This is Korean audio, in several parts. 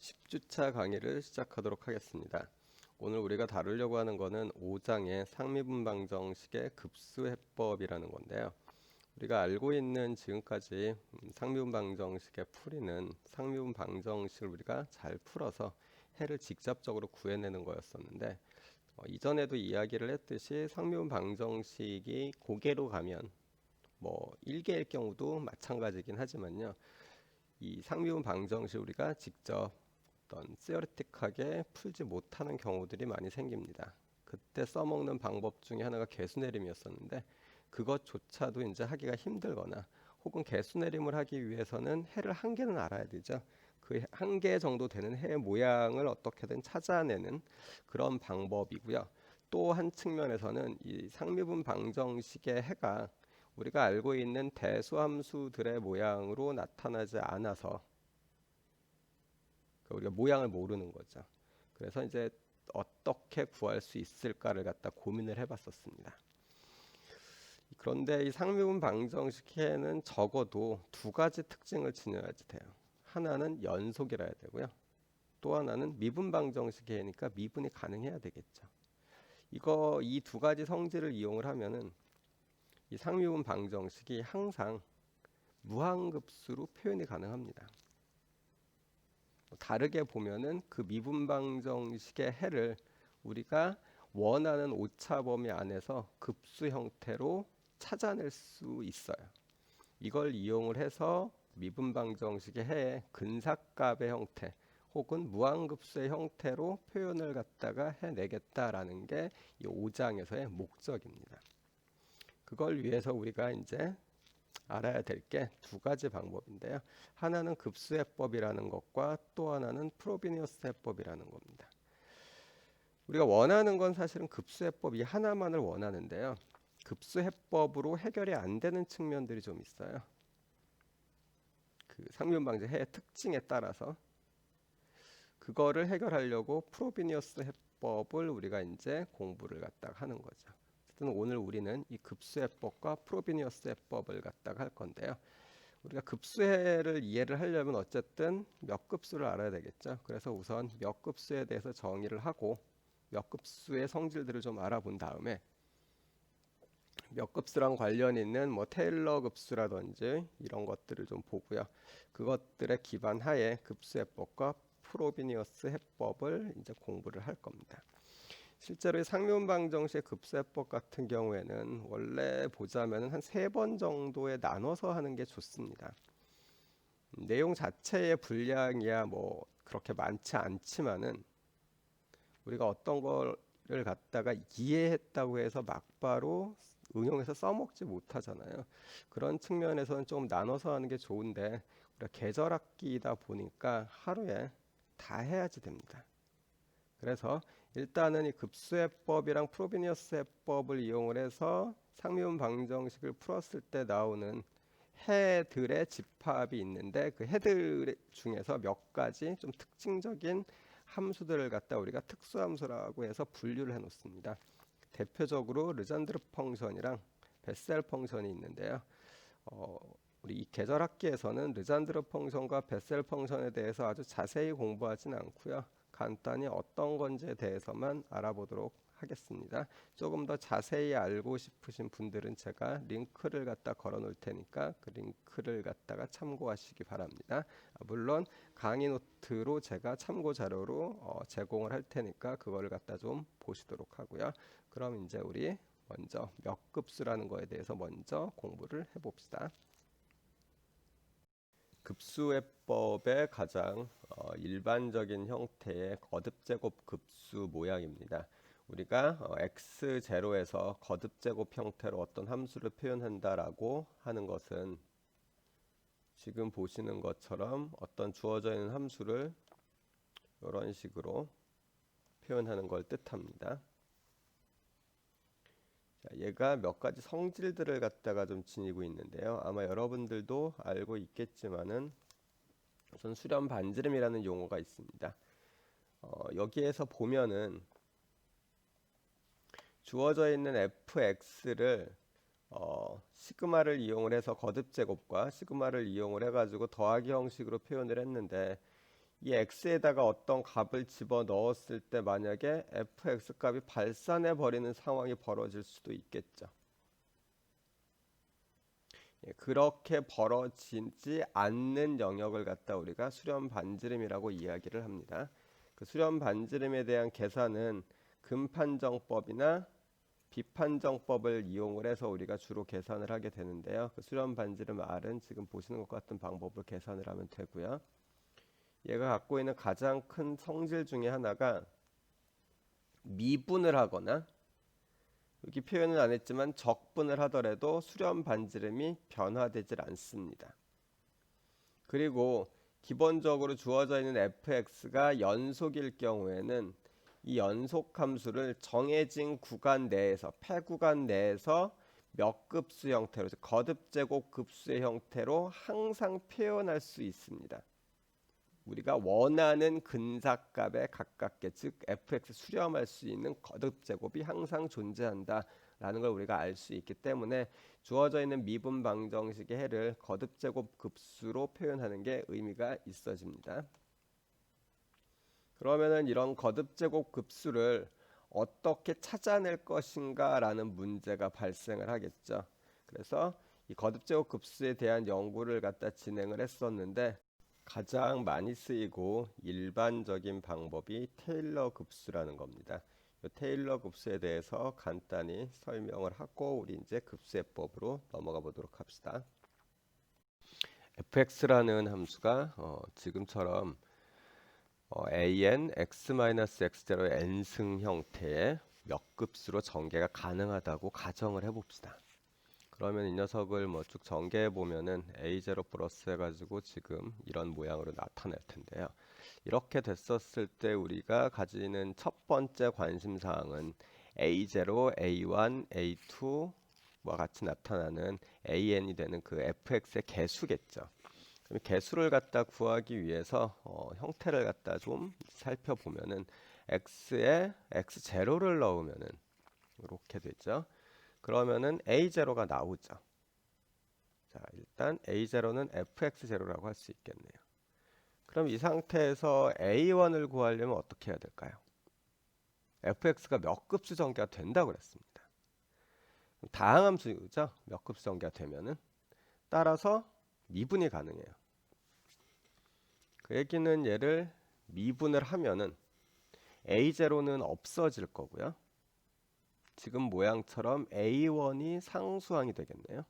10주차 강의를 시작하도록 하겠습니다. 오늘 우리가 다루려고 하는 것은 5장의 상미분방정식의 급수해법이라는 건데요. 우리가 알고 있는 지금까지 상미분방정식의 풀이는 상미분방정식을 우리가 잘 풀어서 해를 직접적으로 구해내는 거였었는데 이전에도 이야기를 했듯이 상미분방정식이 고개로 가면 1개일 경우도 마찬가지긴 하지만요. 이 상미분방정식 우리가 직접 어떤 theoretic하게 풀지 못하는 경우들이 많이 생깁니다. 그때 써먹는 방법 중에 하나가 개수내림이었었는데 그것조차도 이제 하기가 힘들거나 혹은 개수내림을 하기 위해서는 해를 한 개는 알아야 되죠. 그 한 개 정도 되는 해 모양을 어떻게든 찾아내는 그런 방법이고요. 또 한 측면에서는 이 상미분 방정식의 해가 우리가 알고 있는 대수함수들의 모양으로 나타나지 않아서 우리가 모양을 모르는 거죠. 그래서 이제 어떻게 구할 수 있을까를 갖다 고민을 해봤었습니다. 그런데 이 상미분 방정식에는 적어도 두 가지 특징을 지녀야지 돼요. 하나는 연속이라야 되고요. 또 하나는 미분 방정식이니까 미분이 가능해야 되겠죠. 이 두 가지 성질을 이용을 하면은 이 상미분 방정식이 항상 무한급수로 표현이 가능합니다. 다르게 보면은 그 미분방정식의 해를 우리가 원하는 오차 범위 안에서 급수 형태로 찾아낼 수 있어요. 이걸 이용을 해서 미분방정식의 해의 근사값의 형태 혹은 무한급수의 형태로 표현을 갖다가 해내겠다라는 게 이 5장에서의 목적입니다. 그걸 위해서 우리가 이제 알아야 될 게 두 가지 방법인데요. 하나는 급수해법이라는 것과 또 하나는 프로비니어스 해법이라는 겁니다. 우리가 원하는 건 사실은 급수해법 이 하나만을 원하는데요. 급수해법으로 해결이 안 되는 측면들이 좀 있어요. 그 상미분방정 해의 특징에 따라서 그거를 해결하려고 프로비니어스 해법을 우리가 이제 공부를 갖다가 하는 거죠. 오늘 우리는 이 급수해법과 프로비니어스 해법을 갖다가 할 건데요. 우리가 급수해를 이해를 하려면 어쨌든 몇 급수를 알아야 되겠죠. 그래서 우선 몇 급수에 대해서 정의를 하고 몇 급수의 성질들을 좀 알아본 다음에 몇 급수랑 관련 있는 테일러 급수라든지 이런 것들을 좀 보고요. 그것들의 기반 하에 급수해법과 프로비니어스 해법을 이제 공부를 할 겁니다. 실제로 상미분방정식 급수해법 같은 경우에는 원래 보자면 한 3번 정도에 나눠서 하는 게 좋습니다. 내용 자체의 분량이야 그렇게 많지 않지만은 우리가 어떤 거를 갖다가 이해했다고 해서 막바로 응용해서 써먹지 못하잖아요. 그런 측면에서는 좀 나눠서 하는 게 좋은데 우리가 계절학기이다 보니까 하루에 다 해야지 됩니다. 그래서 일단은 이 급수해법이랑 프로비니어스 해법을 이용을 해서 상미분 방정식을 풀었을 때 나오는 해들의 집합이 있는데 그 해들 중에서 몇 가지 좀 특징적인 함수들을 갖다 우리가 특수함수라고 해서 분류를 해 놓습니다. 대표적으로 르잔드르 펑션이랑 베셀 펑션이 있는데요. 우리 이 계절학기에서는 르잔드르 펑션과 베셀 펑션에 대해서 아주 자세히 공부하진 않고요. 간단히 어떤 건지에 대해서만 알아보도록 하겠습니다. 조금 더 자세히 알고 싶으신 분들은 제가 링크를 갖다 걸어 놓을 테니까 그 링크를 갖다가 참고하시기 바랍니다. 물론 강의 노트로 제가 참고 자료로 제공을 할 테니까 그거를 갖다 좀 보시도록 하고요. 그럼 이제 우리 먼저 몇 급수라는 거에 대해서 먼저 공부를 해봅시다. 급수해법의 가장 일반적인 형태의 거듭제곱 급수 모양입니다. 우리가 x0에서 거듭제곱 형태로 어떤 함수를 표현한다라고 하는 것은 지금 보시는 것처럼 어떤 주어져 있는 함수를 이런 식으로 표현하는 걸 뜻합니다. 자, 얘가 몇 가지 성질들을 갖다가 좀 지니고 있는데요. 아마 여러분들도 알고 있겠지만은 우선 수렴 반지름이라는 용어가 있습니다. 여기에서 보면은 주어져 있는 fx를 시그마를 이용을 해서 거듭제곱과 시그마를 이용을 해가지고 더하기 형식으로 표현을 했는데 이 x에다가 어떤 값을 집어 넣었을 때 만약에 fx 값이 발산해 버리는 상황이 벌어질 수도 있겠죠. 그렇게 벌어지지 않는 영역을 갖다 우리가 수렴 반지름이라고 이야기를 합니다. 그 수렴 반지름에 대한 계산은 근판정법이나 비판정법을 이용을 해서 우리가 주로 계산을 하게 되는데요. 그 수렴 반지름 R은 지금 보시는 것 같은 방법으로 계산을 하면 되고요. 얘가 갖고 있는 가장 큰 성질 중에 하나가 미분을 하거나 여기 표현은 안 했지만 적분을 하더라도 수렴 반지름이 변화되질 않습니다. 그리고 기본적으로 주어져 있는 fx가 연속일 경우에는 이 연속 함수를 정해진 구간 내에서 폐구간 내에서 몇 급수 형태로 거듭 제곱 급수의 형태로 항상 표현할 수 있습니다. 우리가 원하는 근사값에 가깝게 즉 fx 수렴할 수 있는 거듭 제곱이 항상 존재한다라는 걸 우리가 알 수 있기 때문에 주어져 있는 미분 방정식의 해를 거듭 제곱 급수로 표현하는 게 의미가 있어집니다. 그러면은 이런 거듭 제곱 급수를 어떻게 찾아낼 것인가라는 문제가 발생을 하겠죠. 그래서 이 거듭 제곱 급수에 대한 연구를 갖다 진행을 했었는데 가장 많이 쓰이고 일반적인 방법이 테일러 급수라는 겁니다. 이 테일러 급수에 대해서 간단히 설명을 하고 우리 이제 급수해법으로 넘어가 보도록 합시다. fx라는 함수가 지금처럼 an x-x0의 n승 형태의 몇 급수로 전개가 가능하다고 가정을 해봅시다. 그러면 이 녀석을 뭐 쭉 전개해 보면은 a0 플러스 해가지고 지금 이런 모양으로 나타낼 텐데요. 이렇게 됐었을 때 우리가 가지는 첫 번째 관심 사항은 a0, a1, a2와 같이 나타나는 an이 되는 그 fx의 개수겠죠. 그럼 개수를 갖다 구하기 위해서 형태를 갖다 좀 살펴보면은 x에 x0를 넣으면은 이렇게 되죠. 그러면은 a0가 나오죠. 자, 일단 a0는 fx0라고 할 수 있겠네요. 그럼 이 상태에서 a1을 구하려면 어떻게 해야 될까요? fx가 몇 급수 전개가 된다고 그랬습니다. 다항함수죠. 몇 급수 전개가 되면은 따라서 미분이 가능해요. 그 얘기는 얘를 미분을 하면은 a0는 없어질 거고요. 지금 모양처럼 a1이 상수항이 되겠네요.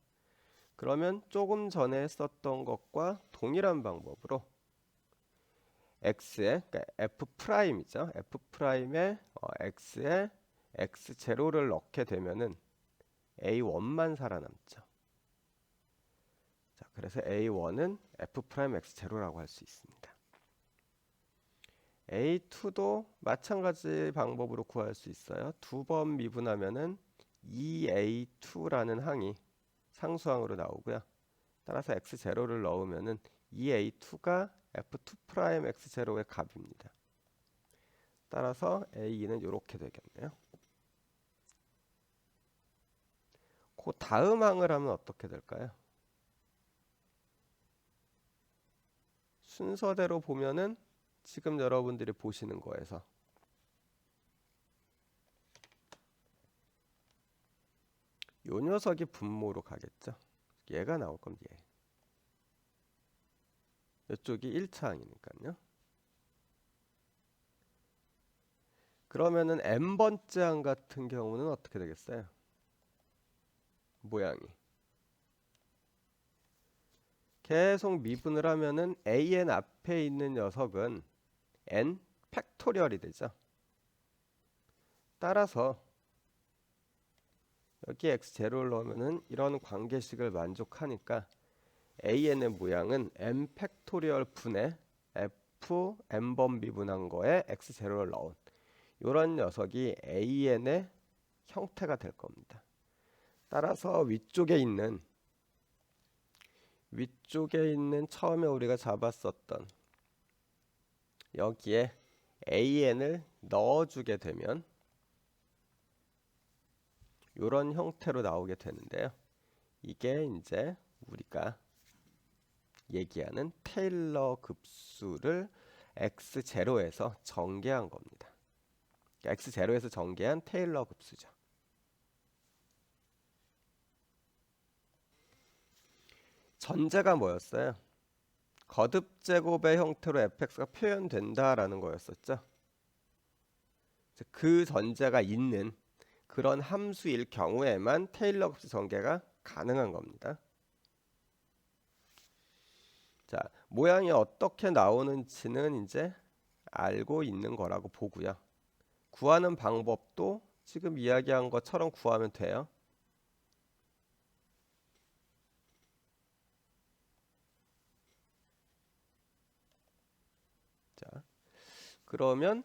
그러면 조금 전에 썼던 것과 동일한 방법으로 x에 그러니까 f'이죠. f'에 x에 x0를 넣게 되면은 a1만 살아남죠. 자, 그래서 a1은 f'x0라고 할 수 있습니다. a2도 마찬가지 방법으로 구할 수 있어요. 두 번 미분하면은 2a2라는 항이 상수항으로 나오고요. 따라서 x0를 넣으면은 2a2가 f2'x0의 값입니다. 따라서 a는 이렇게 되겠네요. 그 다음 항을 하면 어떻게 될까요? 순서대로 보면은 지금 여러분들이 보시는 거에서 요 녀석이 분모로 가겠죠. 얘가 나올 겁니다. 얘. 이쪽이 1차 항이니까요. 그러면은 n번째 항 같은 경우는 어떻게 되겠어요? 모양이 계속 미분을 하면은 an 앞에 있는 녀석은 n 팩토리얼이 되죠. 따라서 여기 x0를 넣으면은 이런 관계식을 만족하니까 an의 모양은 n 팩토리얼 분의 f n번 미분한 거에 x0를 넣은 이런 녀석이 an의 형태가 될 겁니다. 따라서 위쪽에 있는 처음에 우리가 잡았었던 여기에 an을 넣어주게 되면 이런 형태로 나오게 되는데요. 이게 이제 우리가 얘기하는 테일러 급수를 x0에서 전개한 겁니다. x0에서 전개한 테일러 급수죠. 전제가 뭐였어요? 거듭 제곱의 형태로 fx가 표현된다라는 거였었죠. 그 전제가 있는 그런 함수일 경우에만 테일러 급수 전개가 가능한 겁니다. 자, 모양이 어떻게 나오는지는 이제 알고 있는 거라고 보고요. 구하는 방법도 지금 이야기한 것처럼 구하면 돼요. 자, 그러면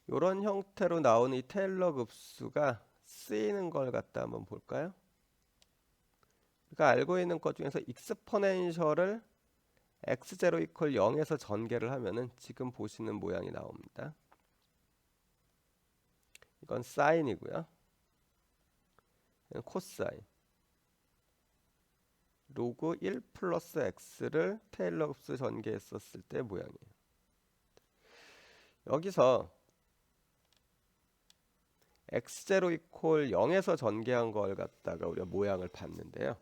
이런 형태로 나오는 이 테일러 급수가 쓰이는 걸 갖다 한번 볼까요? 우리가 알고 있는 것 중에서 익스포넨셜을 x0 이퀄 0에서 전개를 하면은 지금 보시는 모양이 나옵니다. 이건 사인이고요. 이건 코사인. 로그 1 플러스 x를 테일러 급수 전개했었을 때 모양이에요. 여기서 x0 이퀄 0에서 전개한 걸 갖다가 우리가 모양을 봤는데요.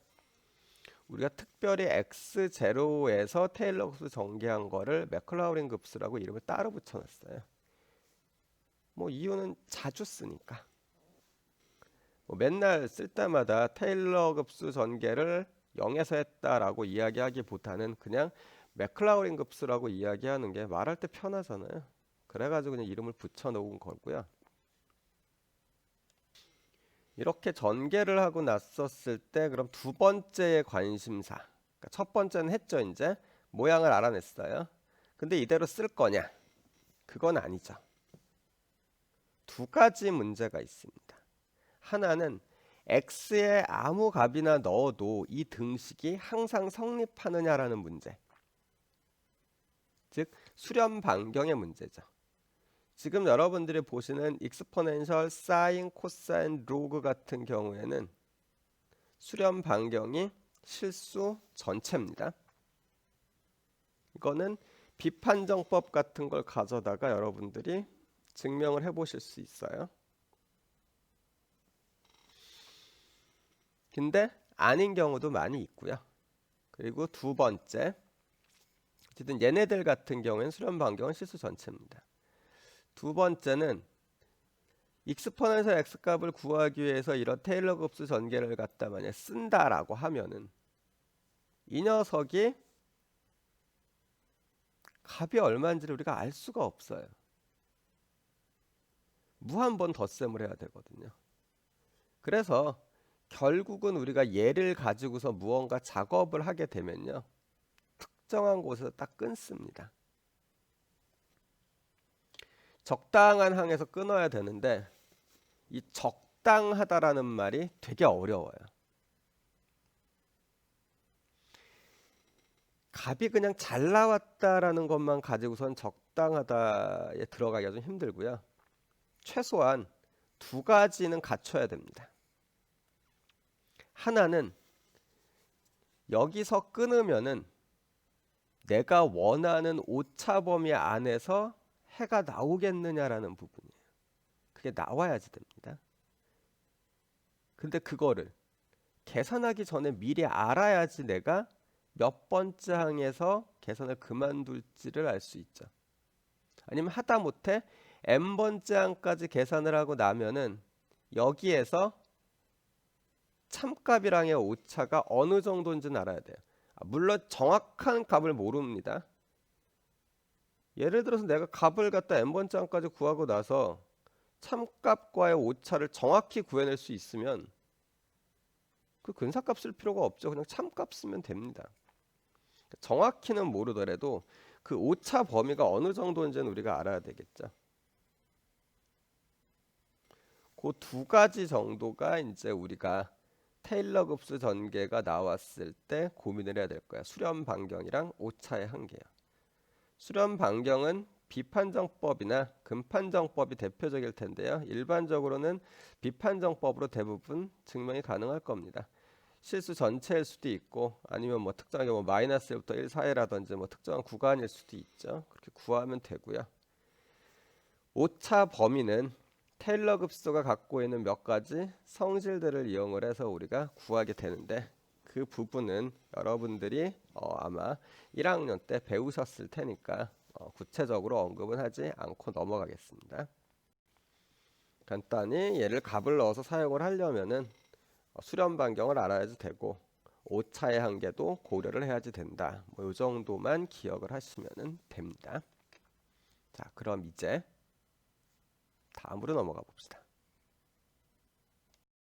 우리가 특별히 x0에서 테일러 급수 전개한 거를 맥클라우린 급수라고 이름을 따로 붙여놨어요. 뭐 이유는 자주 쓰니까. 뭐 맨날 쓸 때마다 테일러 급수 전개를 0에서 했다라고 이야기하기보다는 그냥 맥클라우린 급수라고 이야기하는 게 말할 때 편하잖아요. 그래가지고 그냥 이름을 붙여놓은 거고요. 이렇게 전개를 하고 났었을 때 그럼 두 번째의 관심사, 그러니까 첫 번째는 했죠. 이제 모양을 알아냈어요. 근데 이대로 쓸 거냐? 그건 아니죠. 두 가지 문제가 있습니다. 하나는 x에 아무 값이나 넣어도 이 등식이 항상 성립하느냐라는 문제, 즉 수렴 반경의 문제죠. 지금 여러분들이 보시는 익스포넨셜, 사인, 코사인, 로그 같은 경우에는 수렴 반경이 실수 전체입니다. 이거는 비판정법 같은 걸 가져다가 여러분들이 증명을 해 보실 수 있어요. 근데 아닌 경우도 많이 있고요. 그리고 두 번째, 어쨌든 얘네들 같은 경우에는 수렴 반경은 실수 전체입니다. 두 번째는 익스포넨셜 x값을 구하기 위해서 이런 테일러 급수 전개를 갖다 만약 쓴다라고 하면은 이 녀석이 값이 얼마인지를 우리가 알 수가 없어요. 무한 번 덧셈을 해야 되거든요. 그래서 결국은 우리가 얘를 가지고서 무언가 작업을 하게 되면요, 특정한 곳에서 딱 끊습니다. 적당한 항에서 끊어야 되는데 이 적당하다라는 말이 되게 어려워요. 값이 그냥 잘 나왔다라는 것만 가지고선 적당하다에 들어가기가 좀 힘들고요. 최소한 두 가지는 갖춰야 됩니다. 하나는 여기서 끊으면은 내가 원하는 오차 범위 안에서 해가 나오겠느냐라는 부분이에요. 그게 나와야지 됩니다. 근데 그거를 계산하기 전에 미리 알아야지 내가 몇 번째 항에서 계산을 그만둘지를 알 수 있죠. 아니면 하다못해 n번째 항까지 계산을 하고 나면은 여기에서 참값이랑의 오차가 어느 정도인지는 알아야 돼요. 물론 정확한 값을 모릅니다. 예를 들어서 내가 값을 갖다 n번째 항까지 구하고 나서 참값과의 오차를 정확히 구해낼 수 있으면 그 근사값 쓸 필요가 없죠. 그냥 참값 쓰면 됩니다. 정확히는 모르더라도 그 오차 범위가 어느 정도인지는 우리가 알아야 되겠죠. 그 두 가지 정도가 이제 우리가 테일러 급수 전개가 나왔을 때 고민을 해야 될 거야. 수렴 반경이랑 오차의 한계야. 수렴 반경은 비판정법이나 근판정법이 대표적일 텐데요. 일반적으로는 비판정법으로 대부분 증명이 가능할 겁니다. 실수 전체일 수도 있고 아니면 뭐 특정하게 뭐 마이너스 1부터 1 사이라든지 뭐 특정한 구간일 수도 있죠. 그렇게 구하면 되고요. 오차 범위는 테일러 급수가 갖고 있는 몇 가지 성질들을 이용을 해서 우리가 구하게 되는데 그 부분은 여러분들이 아마 1학년 때 배우셨을 테니까 구체적으로 언급은 하지 않고 넘어가겠습니다. 간단히 얘를 값을 넣어서 사용을 하려면은 수렴 반경을 알아야지 되고 오차의 한계도 고려를 해야지 된다. 뭐 이 정도만 기억을 하시면 됩니다. 자, 그럼 이제 다음으로 넘어가 봅시다.